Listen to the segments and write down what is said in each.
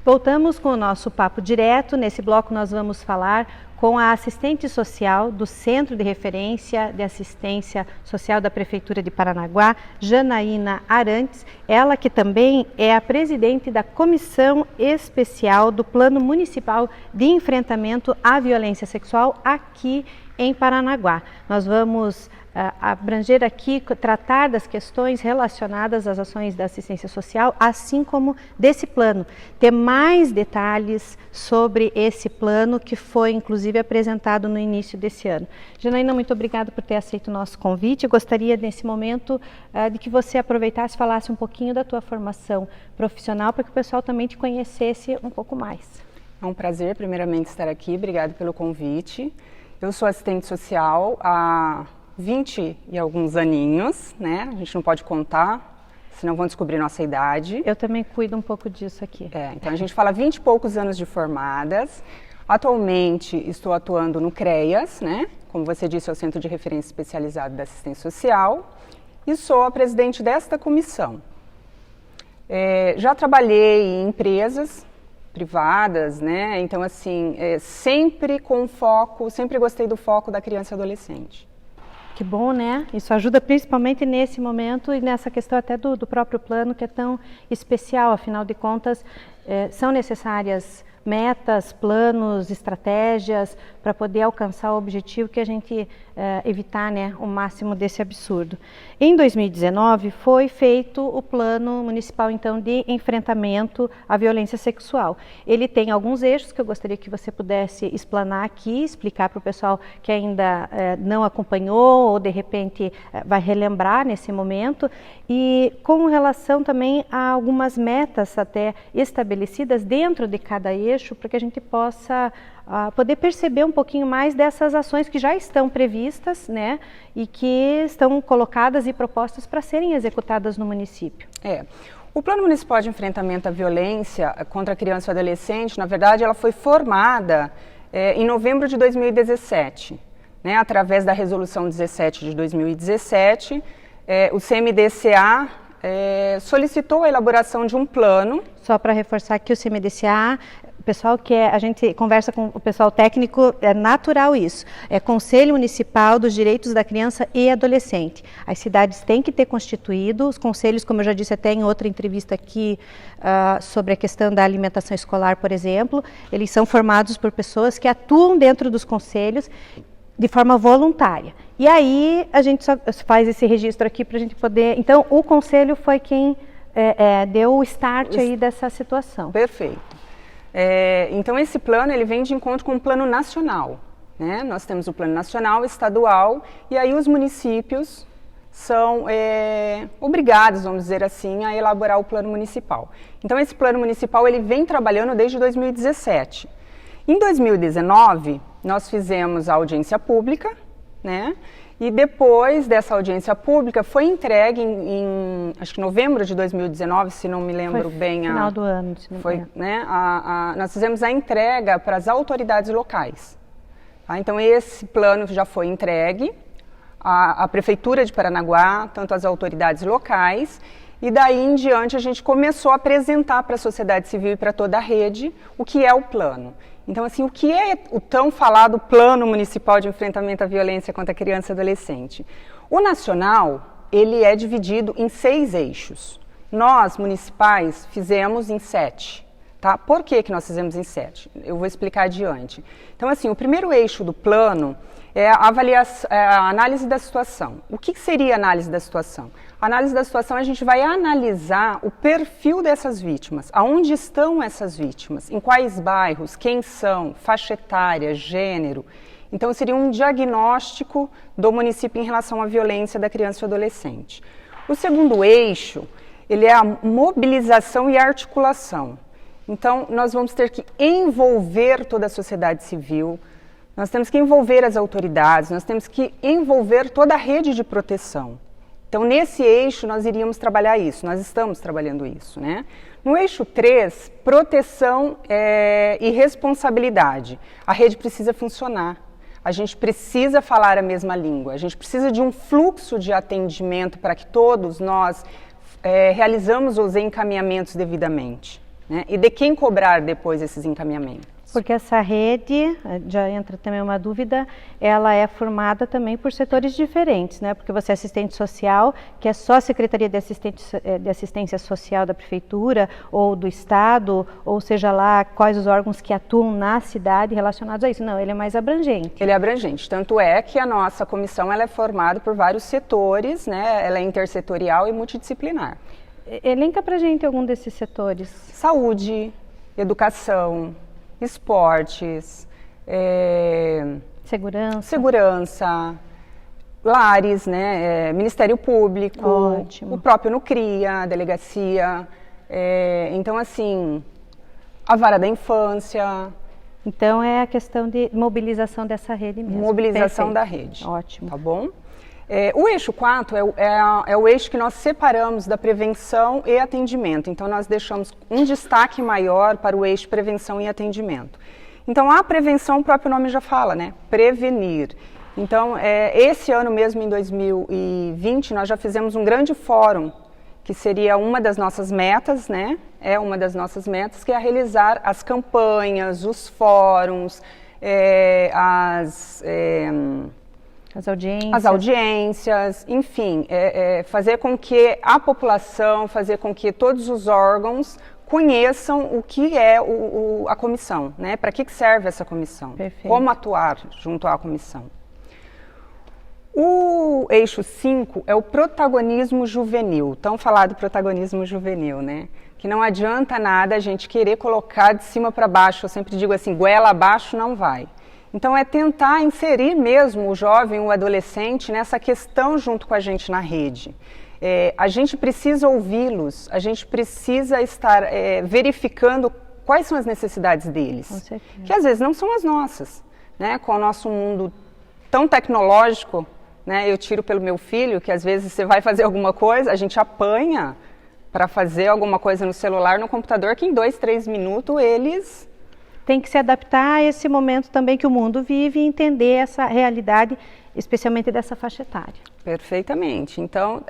Voltamos com o nosso papo direto. Nesse bloco nós vamos falar com a assistente social do Centro de Referência de Assistência Social da Prefeitura de Paranaguá, Janaína Arantes, ela que também é a presidente da Comissão Especial do Plano Municipal de Enfrentamento à Violência Sexual aqui em Paranaguá. Nós vamos abranger aqui, tratar das questões relacionadas às ações da assistência social, assim como desse plano, ter mais detalhes sobre esse plano que foi inclusive apresentado no início desse ano. Janaína, muito obrigada por ter aceito o nosso convite. Eu gostaria nesse momento de que você aproveitasse e falasse um pouquinho da tua formação profissional para que o pessoal também te conhecesse um pouco mais. É um prazer primeiramente estar aqui, obrigado pelo convite. Eu sou assistente social há 20 e alguns aninhos, né? A gente não pode contar, senão vão descobrir nossa idade. Eu também cuido um pouco disso aqui. Então a gente fala 20 e poucos anos de formadas. Atualmente estou atuando no CREAS, né? Como você disse, é o Centro de Referência Especializado da Assistência Social. E sou a presidente desta comissão. Já trabalhei em empresas privadas, né? Então assim, sempre com foco, sempre gostei do foco da criança e adolescente. Que bom, né? Isso ajuda principalmente nesse momento e nessa questão até do próprio plano, que é tão especial. Afinal de contas, são necessárias metas, planos, estratégias para poder alcançar o objetivo que a gente evitar, né, o máximo desse absurdo. Em 2019 foi feito o Plano Municipal então de Enfrentamento à Violência Sexual. Ele tem alguns eixos que eu gostaria que você pudesse explanar aqui, explicar para o pessoal que ainda não acompanhou ou de repente vai relembrar nesse momento, e com relação também a algumas metas até estabelecidas dentro de cada eixo, para que a gente possa poder perceber um pouquinho mais dessas ações que já estão previstas, né, e que estão colocadas e propostas para serem executadas no município. O Plano Municipal de Enfrentamento à Violência contra a Criança e o Adolescente, na verdade, ela foi formada em novembro de 2017, né, através da Resolução 17 de 2017, o CMDCA solicitou a elaboração de um plano. Só para reforçar que o CMDCA, o pessoal a gente conversa com o pessoal técnico, é natural isso, é Conselho Municipal dos Direitos da Criança e Adolescente. As cidades têm que ter constituído, os conselhos, como eu já disse até em outra entrevista aqui, sobre a questão da alimentação escolar, por exemplo, eles são formados por pessoas que atuam dentro dos conselhos de forma voluntária. E aí a gente só faz esse registro aqui para a gente poder... Então, o conselho foi quem deu o start aí dessa situação. Perfeito. Então esse plano ele vem de encontro com o plano nacional, né? Nós temos o plano nacional, estadual, e aí os municípios são obrigados, vamos dizer assim, a elaborar o plano municipal. Então esse plano municipal ele vem trabalhando desde 2017. Em 2019 nós fizemos a audiência pública, né? E depois dessa audiência pública foi entregue em acho que novembro de 2019, se não me lembro bem. Final do ano, se não me engano. Né, nós fizemos a entrega para as autoridades locais. Tá? Então esse plano já foi entregue à Prefeitura de Paranaguá, tanto às autoridades locais, e daí em diante a gente começou a apresentar para a sociedade civil e para toda a rede o que é o plano. Então, assim, o que é o tão falado Plano Municipal de Enfrentamento à Violência contra a Criança e Adolescente? O nacional, ele é dividido em 6 eixos. Nós, municipais, fizemos em 7. Tá? Por que nós fizemos em 7? Eu vou explicar adiante. Então, assim, o primeiro eixo do plano é a análise da situação. O que seria a análise da situação? A análise da situação, a gente vai analisar o perfil dessas vítimas, aonde estão essas vítimas, em quais bairros, quem são, faixa etária, gênero. Então, seria um diagnóstico do município em relação à violência da criança e do adolescente. O segundo eixo, ele é a mobilização e articulação. Então, nós vamos ter que envolver toda a sociedade civil, nós temos que envolver as autoridades, nós temos que envolver toda a rede de proteção. Então, nesse eixo, nós iríamos trabalhar isso, nós estamos trabalhando isso, né? No eixo 3, proteção e responsabilidade. A rede precisa funcionar, a gente precisa falar a mesma língua, a gente precisa de um fluxo de atendimento para que todos nós realizamos os encaminhamentos devidamente. né? E de quem cobrar depois esses encaminhamentos. Porque essa rede, já entra também uma dúvida, ela é formada também por setores diferentes, né? Porque você é assistente social, que é só a Secretaria de Assistência Social da Prefeitura ou do Estado, ou seja lá, quais os órgãos que atuam na cidade relacionados a isso. Não, ele é mais abrangente. Ele é abrangente, tanto é que a nossa comissão ela é formada por vários setores, né? Ela é intersetorial e multidisciplinar. Elenca pra gente algum desses setores. Saúde, educação, esportes, segurança, lares, né, Ministério Público, ótimo, o próprio Nucria, a delegacia, então assim, a vara da infância. Então é a questão de mobilização dessa rede mesmo. Mobilização Perfeito. da rede. Ótimo. Tá bom? O eixo 4 é o eixo que nós separamos da prevenção e atendimento. Então, nós deixamos um destaque maior para o eixo prevenção e atendimento. Então, a prevenção, o próprio nome já fala, né? Prevenir. Então, esse ano mesmo, em 2020, nós já fizemos um grande fórum, que seria uma das nossas metas, né? É uma das nossas metas, que é realizar as campanhas, os fóruns, as audiências, enfim, fazer com que a população, fazer com que todos os órgãos conheçam o que é a comissão, né? Para que serve essa comissão, perfeito, como atuar junto à comissão. O eixo 5 é o protagonismo juvenil, tão falado protagonismo juvenil, né? Que não adianta nada a gente querer colocar de cima para baixo, eu sempre digo assim, goela abaixo não vai. Então, é tentar inserir mesmo o jovem, o adolescente, nessa questão junto com a gente na rede. A gente precisa ouvi-los, a gente precisa estar verificando quais são as necessidades deles. Com certeza. Que às vezes não são as nossas, né? Com o nosso mundo tão tecnológico, né? Eu tiro pelo meu filho, que às vezes você vai fazer alguma coisa, a gente apanha para fazer alguma coisa no celular, no computador, que em 2, 3 minutos eles... Tem que se adaptar a esse momento também que o mundo vive e entender essa realidade, especialmente dessa faixa etária. Perfeitamente. Então,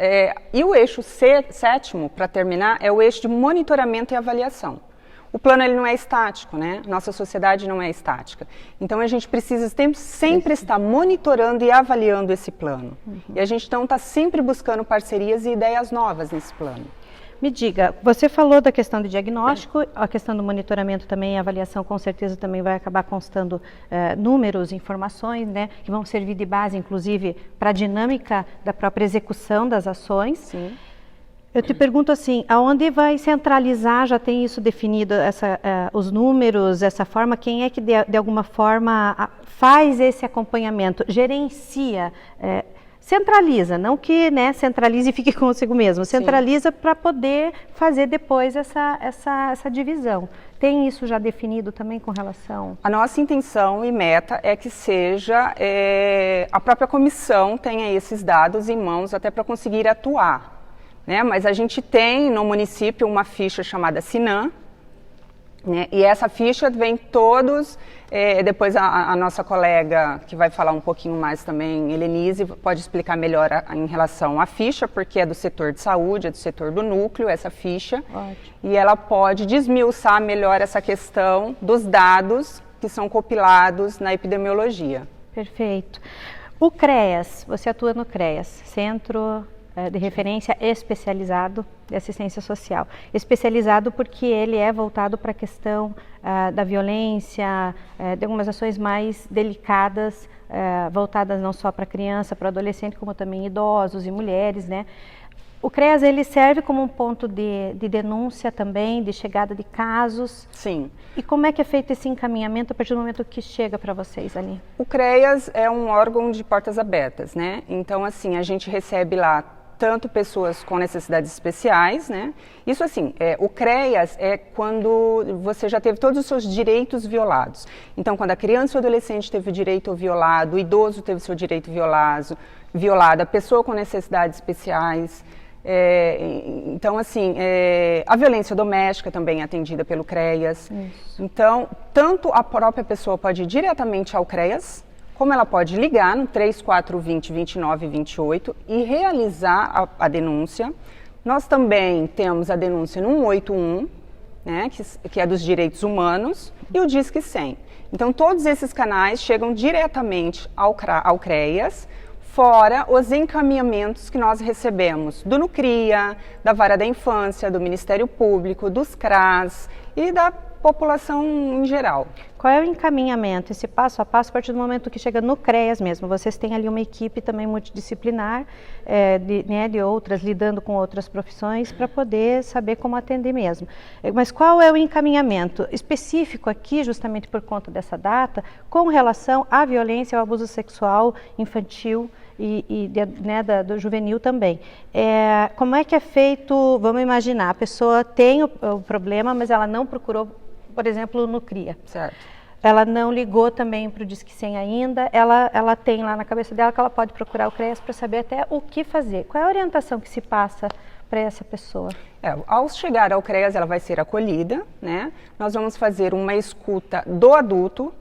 e o eixo 7º, para terminar, é o eixo de monitoramento e avaliação. O plano ele não é estático, né? Nossa sociedade não é estática. Então, a gente precisa sempre estar monitorando e avaliando esse plano. E a gente então está sempre buscando parcerias e ideias novas nesse plano. Me diga, você falou da questão do diagnóstico, a questão do monitoramento também, a avaliação com certeza também vai acabar constando números, informações, né, que vão servir de base, inclusive, para a dinâmica da própria execução das ações. Sim. Eu te pergunto assim, aonde vai centralizar, já tem isso definido, os números, essa forma, quem é que de alguma forma faz esse acompanhamento, gerencia, centraliza, não que centralize e fique consigo mesmo, centraliza para poder fazer depois essa divisão. Tem isso já definido também com relação? A nossa intenção e meta é que seja, a própria comissão tenha esses dados em mãos até para conseguir atuar, né? Mas a gente tem no município uma ficha chamada Sinam, né? E essa ficha vem todos, depois a nossa colega, que vai falar um pouquinho mais também, Helenise, pode explicar melhor em relação à ficha, porque é do setor de saúde, é do setor do núcleo, essa ficha. Ótimo. E ela pode desmiuçar melhor essa questão dos dados que são compilados na epidemiologia. Perfeito. O CREAS, você atua no CREAS, Centro de Referência Especializado de Assistência Social. Especializado porque ele é voltado para a questão da violência, de algumas ações mais delicadas, voltadas não só para criança, para adolescente, como também idosos e mulheres, né? O CREAS, ele serve como um ponto de denúncia também, de chegada de casos. Sim. E como é que é feito esse encaminhamento a partir do momento que chega para vocês ali? O CREAS é um órgão de portas abertas, né? Então, assim, a gente recebe lá tanto pessoas com necessidades especiais, né? Isso assim, o CREAS é quando você já teve todos os seus direitos violados. Então, quando a criança ou adolescente teve o direito violado, o idoso teve seu direito violado, a pessoa com necessidades especiais. Então, assim, a violência doméstica também é atendida pelo CREAS. Isso. Então, tanto a própria pessoa pode ir diretamente ao CREAS, como ela pode ligar no 3420 2928 e realizar a denúncia. Nós também temos a denúncia no 181, né, que é dos direitos humanos, e o Disque 100. Então, todos esses canais chegam diretamente ao CREAS, fora os encaminhamentos que nós recebemos do NUCRIA, da Vara da Infância, do Ministério Público, dos CRAS e da população em geral. Qual é o encaminhamento, esse passo a passo, a partir do momento que chega no CREAS mesmo? Vocês têm ali uma equipe também multidisciplinar, de outras, lidando com outras profissões, para poder saber como atender mesmo. Mas qual é o encaminhamento específico aqui, justamente por conta dessa data, com relação à violência e ao abuso sexual infantil do juvenil também? Como é que é feito, vamos imaginar, a pessoa tem o problema, mas ela não procurou, por exemplo, no CRIA. Certo. Ela não ligou também para o Disque 100 ainda, ela tem lá na cabeça dela que ela pode procurar o CREAS para saber até o que fazer. Qual é a orientação que se passa para essa pessoa? Ao chegar ao CREAS, ela vai ser acolhida, né? Nós vamos fazer uma escuta do adulto.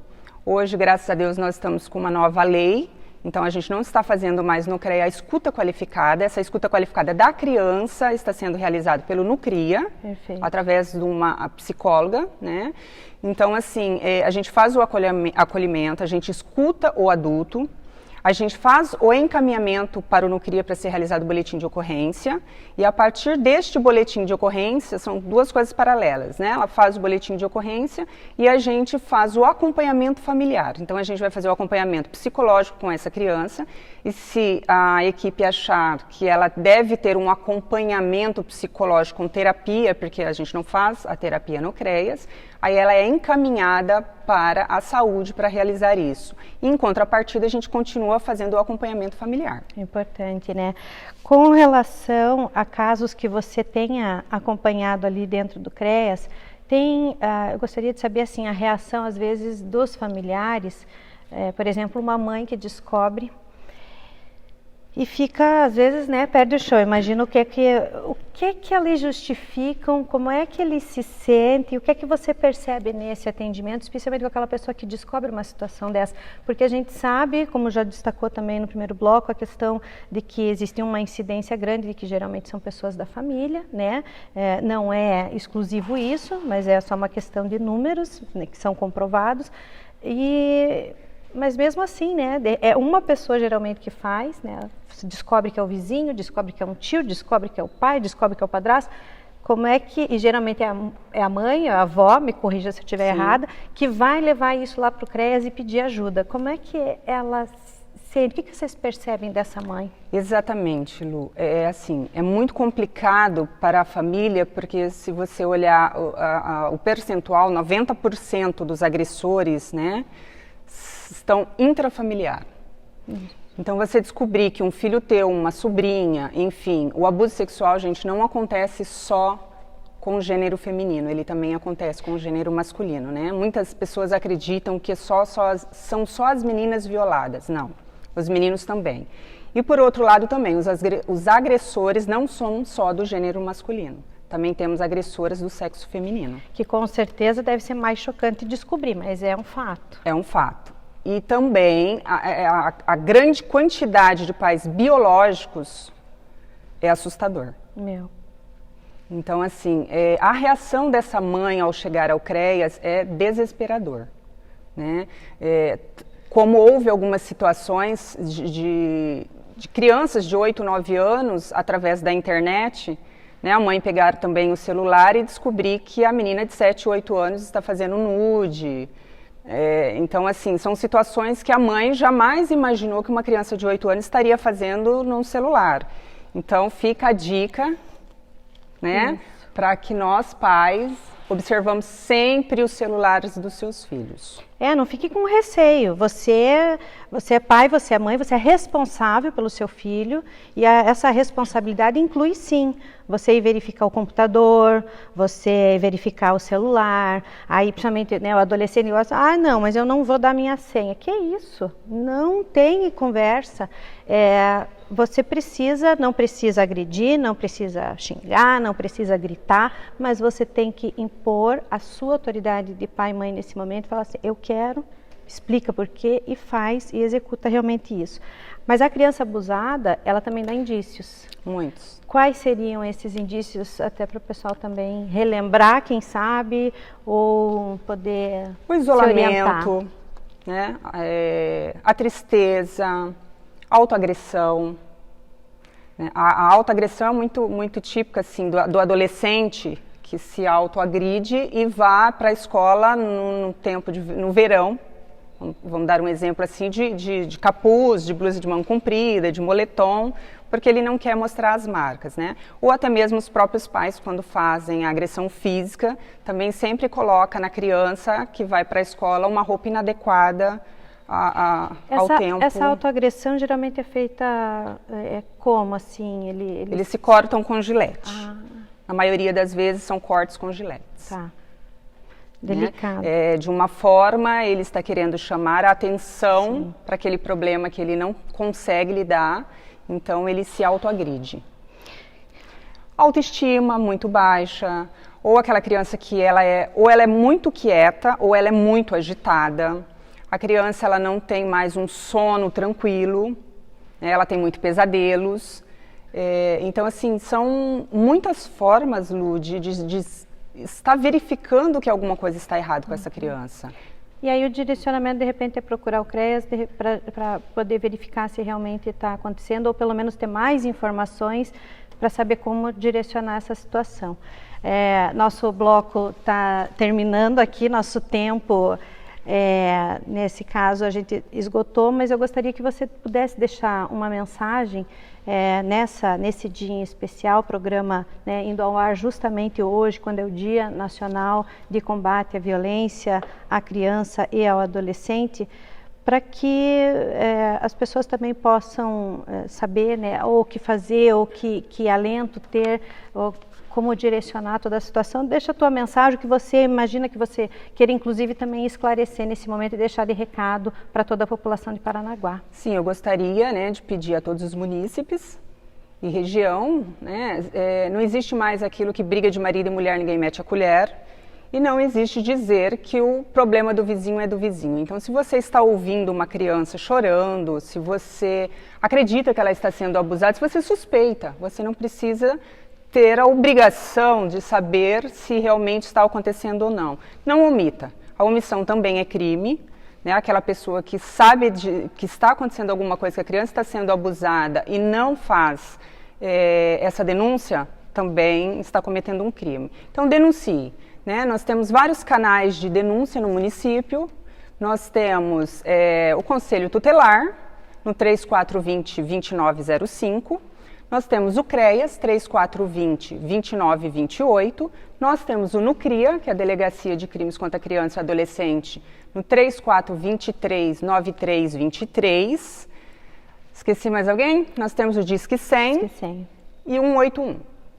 Hoje, graças a Deus, nós estamos com uma nova lei. Então, a gente não está fazendo mais no CREA a escuta qualificada. Essa escuta qualificada da criança está sendo realizada pelo NUCRIA, Perfeito. através de uma psicóloga, né? Então, assim, a gente faz o acolhimento, a gente escuta o adulto, a gente faz o encaminhamento para o NUCRIA para ser realizado o boletim de ocorrência, e a partir deste boletim de ocorrência, são duas coisas paralelas, né? Ela faz o boletim de ocorrência e a gente faz o acompanhamento familiar. Então, a gente vai fazer o acompanhamento psicológico com essa criança, e se a equipe achar que ela deve ter um acompanhamento psicológico com terapia, porque a gente não faz a terapia no CREAS, aí ela é encaminhada para a saúde para realizar isso. E, em contrapartida, a gente continua fazendo o acompanhamento familiar. Importante, né? Com relação a casos que você tenha acompanhado ali dentro do CREAS, eu gostaria de saber, assim, a reação, às vezes, dos familiares. Por exemplo, uma mãe que descobre e fica, às vezes, né, perde o chão. Imagina o que eles justificam, como é que eles se sentem, o que é que você percebe nesse atendimento, especialmente com aquela pessoa que descobre uma situação dessa. Porque a gente sabe, como já destacou também no primeiro bloco, a questão de que existe uma incidência grande, de que geralmente são pessoas da família, né? Não é exclusivo isso, mas é só uma questão de números, né, que são comprovados. Mas mesmo assim, né, é uma pessoa geralmente que faz, né, descobre que é o vizinho, descobre que é um tio, descobre que é o pai, descobre que é o padrasto. Como é que, e geralmente é a mãe, a avó, me corrija se eu estiver errada, que vai levar isso lá para o CREAS e pedir ajuda. Como é que ela sente? O que vocês percebem dessa mãe? Exatamente, Lu. É muito complicado para a família, porque se você olhar o percentual, 90% dos agressores, né, estão intrafamiliar. Então, você descobrir que um filho teu, uma sobrinha, enfim, o abuso sexual, gente, não acontece só com o gênero feminino, ele também acontece com o gênero masculino, né? Muitas pessoas acreditam que são só as meninas violadas. Não, os meninos também. E, por outro lado, também, os agressores não são só do gênero masculino. Também temos agressoras do sexo feminino. Que com certeza deve ser mais chocante descobrir, mas é um fato. É um fato. E também a grande quantidade de pais biológicos é assustador. Então, assim, a reação dessa mãe ao chegar ao CREAS é desesperador, né? Como houve algumas situações de crianças de 8, 9 anos, através da internet, né, a mãe pegar também o celular e descobrir que a menina de 7, 8 anos está fazendo nude. Então, assim, são situações que a mãe jamais imaginou que uma criança de 8 anos estaria fazendo num celular. Então, fica a dica, né, para que nós, pais, observamos sempre os celulares dos seus filhos. Não fique com receio. Você é pai, você é mãe, você é responsável pelo seu filho, e essa responsabilidade inclui, sim, você ir verificar o computador, você verificar o celular. Aí, principalmente, né, o adolescente gosta, não, mas eu não vou dar minha senha. Que isso? Não tem conversa. Você não precisa agredir, não precisa xingar, não precisa gritar, mas você tem que impor a sua autoridade de pai e mãe nesse momento e falar assim, eu quero, explica por quê e faz e executa realmente isso. Mas a criança abusada, ela também dá indícios. Muitos. quais seriam esses indícios, até para o pessoal também relembrar, quem sabe, ou poder o isolamento, né? A tristeza, a autoagressão. Né? A autoagressão é muito típica assim, do adolescente que se autoagride e vá para a escola no verão. Vamos dar um exemplo assim de capuz, de blusa de manga comprida, de moletom, porque ele não quer mostrar as marcas, né? Ou até mesmo os próprios pais, quando fazem a agressão física, também sempre coloca na criança que vai para a escola uma roupa inadequada ao tempo. Essa autoagressão geralmente é feita como assim? Eles se cortam com gilete. Na maioria das vezes são cortes com giletes. Tá. Delicado. Né? De uma forma, ele está querendo chamar a atenção para aquele problema que ele não consegue lidar, então ele se autoagride. Autoestima muito baixa, ou aquela criança que ela é muito quieta, ou ela é muito agitada. A criança ela não tem mais um sono tranquilo, né? Ela tem muito pesadelos. Então, assim, são muitas formas, Lu, de está verificando que alguma coisa está errada com essa criança. E aí o direcionamento, de repente, é procurar o CREAS para poder verificar se realmente está acontecendo, ou pelo menos ter mais informações para saber como direcionar essa situação. Nosso bloco está terminando aqui, nosso tempo, nesse caso, a gente esgotou, mas eu gostaria que você pudesse deixar uma mensagem nesse dia em especial, programa, né, indo ao ar justamente hoje, quando é o Dia Nacional de Combate à Violência à Criança e ao Adolescente, para que as pessoas também possam saber, né, ou o que fazer, ou que alento ter, ou como direcionar toda a situação. Deixa a tua mensagem, que você imagina que você queira inclusive também esclarecer nesse momento e deixar de recado para toda a população de Paranaguá. Sim, eu gostaria, né, de pedir a todos os munícipes e região, né, não existe mais aquilo que briga de marido e mulher ninguém mete a colher, e não existe dizer que o problema do vizinho é do vizinho. Então, se você está ouvindo uma criança chorando, se você acredita que ela está sendo abusada, se você suspeita, você não precisa ter a obrigação de saber se realmente está acontecendo ou não. Não omita. A omissão também é crime. Né? Aquela pessoa que sabe que está acontecendo alguma coisa, que a criança está sendo abusada e não faz essa denúncia, também está cometendo um crime. Então, denuncie. Né? Nós temos vários canais de denúncia no município. Nós temos o Conselho Tutelar, no 3420-2905. Nós temos o CREAS, 3420-2928. Nós temos o NUCRIA, que é a Delegacia de Crimes contra a Criança e Adolescente, no 3423-9323. Esqueci mais alguém? Nós temos o Disque 100 e o 181.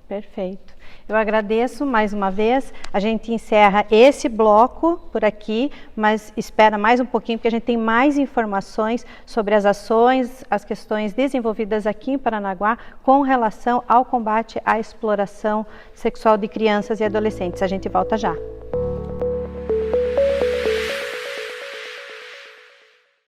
Perfeito. Eu agradeço mais uma vez. A gente encerra esse bloco por aqui, mas espera mais um pouquinho, porque a gente tem mais informações sobre as ações, as questões desenvolvidas aqui em Paranaguá com relação ao combate à exploração sexual de crianças e adolescentes. A gente volta já.